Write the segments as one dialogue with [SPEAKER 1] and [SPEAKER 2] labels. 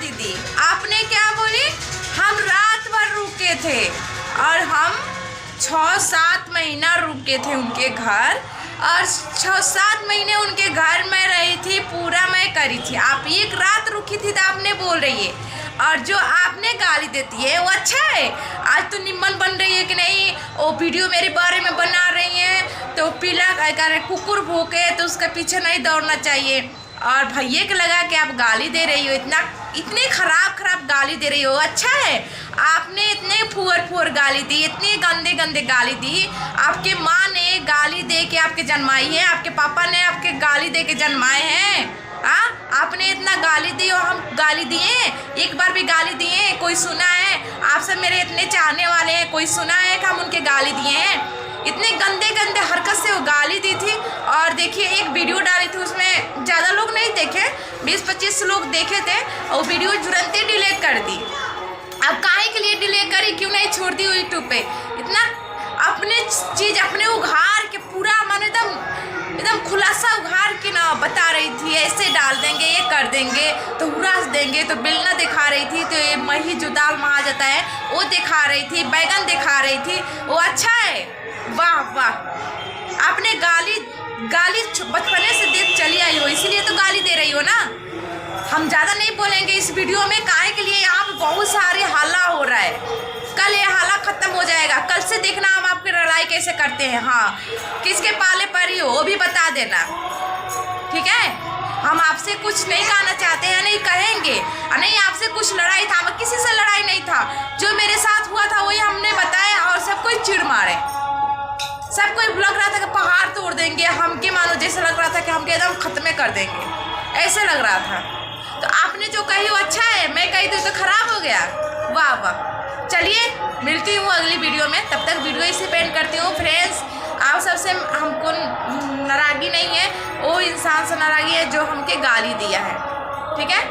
[SPEAKER 1] दीदी, आपने क्या बोली? हम रात भर रुके थे और हम 6-7 महीना रुके थे उनके घर, और 6-7 महीने उनके घर में रही थी, पूरा मैं करी थी। आप एक रात रुकी थी तो आपने बोल रही है, और जो आपने गाली देती है वो अच्छा है। आज तो निम्मन बन रही है कि नहीं, वो वीडियो मेरे बारे में बना रही है तो पीला कर कुकुर भूखे तो उसके पीछे नहीं दौड़ना चाहिए। और भैया के लगा कि आप गाली दे रही हो, इतने खराब गाली दे रही हो। अच्छा है, आपने इतने फुअर गाली दी, इतनी गंदे गाली दी। आपके माँ ने गाली दे के आपके जन्माई है, आपके पापा ने आपके गाली दे के जन्माए हैं। आपने इतना गाली दी और हम गाली दिए? एक बार भी गाली दिए? कोई सुना है? आप सब मेरे इतने चाहने वाले हैं, कोई सुना है कि हम उनके गाली दिए हैं? इतने गंदे हरकत से वो गाली दी थी। और देखिए एक वीडियो डाली थी, उसमें ज़्यादा लोग नहीं देखे, 20-25 लोग देखे थे, और वीडियो तुरंत ही डिलीट कर दी। अब काहे के लिए डिलीट करी, क्यों नहीं छोड़ दी यूट्यूब पे? इतना अपने चीज़ अपने उघार के पूरा मन एकदम खुलासा उघार के ना बता रही थी, ऐसे डाल देंगे, ये कर देंगे तो हुरास देंगे, तो बेलना दिखा रही थी, तो ये मही जो दाल महा जाता है वो दिखा रही थी, बैगन दिखा रही थी। वो अच्छा है, वाह वाह। आपने गाली बचपने से देख चली आई हो, इसीलिए तो गाली दे रही हो ना। हम ज़्यादा नहीं बोलेंगे इस वीडियो में, काहे के लिए यहाँ पे बहुत सारे हल्ला हो रहा है। कल ये हल्ला खत्म हो जाएगा, कल से देखना हम आपकी लड़ाई कैसे करते हैं। हाँ, किसके पाले पड़ी हो वो भी बता देना, ठीक है? हम आपसे कुछ नहीं कहना चाहते हैं, नहीं कहेंगे, नहीं आपसे कुछ लड़ाई था, मैं किसी से लड़ाई नहीं था। जो मेरे साथ हुआ था वही हमने बताया, और सब कोई चिढ़ मारे, सब कोई लग रहा था कि पहाड़ तोड़ देंगे हमके, मानो जैसे लग रहा था कि हमके एकदम खत्म कर देंगे, ऐसे लग रहा था। तो आपने जो कही वो अच्छा है, मैं कही तो खराब हो गया। वाह वाह। चलिए मिलती हूँ अगली वीडियो में, तब तक वीडियो इसे पेंट करती हूँ। फ्रेंड्स, आप सबसे हमको नाराज़गी नहीं है, वो इंसान से नाराज़गी है जो हमके गाली दिया है, ठीक है?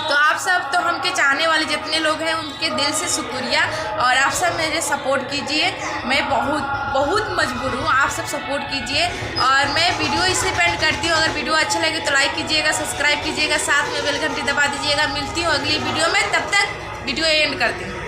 [SPEAKER 1] तो आप सब तो हमके चाहने वाले जितने लोग हैं उनके दिल से शुक्रिया, और आप सब मेरे सपोर्ट कीजिए। मैं बहुत मजबूर हूँ, आप सब सपोर्ट कीजिए। और मैं वीडियो इसे पेंट करती हूँ, अगर वीडियो अच्छा लगे तो लाइक कीजिएगा, सब्सक्राइब कीजिएगा, साथ में बेल घंटी दबा दीजिएगा। मिलती हूँ अगली वीडियो में, तब तक वीडियो एंड करती हूँ।